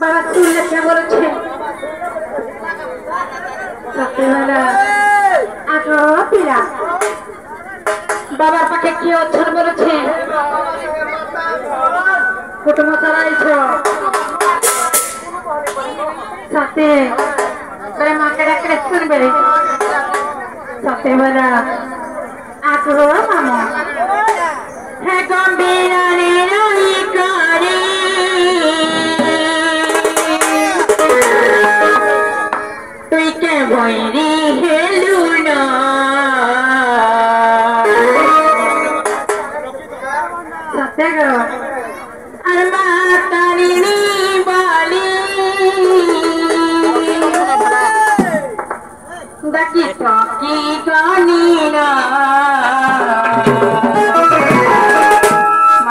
বাবা চুল লেখা বলেছে পিলা বাবার পাখে কি অচ্ছন বলেছে কুটুম চালাইছ সাথে মাকে ডাকলে শুনবে সাথে বলা আগ্রহ মামা হ্যাঁ গম্ভীর করে তুই কে বৈরি হেলু না সত্যি গো আর মাতারিনি বলি বাকি কি গানি না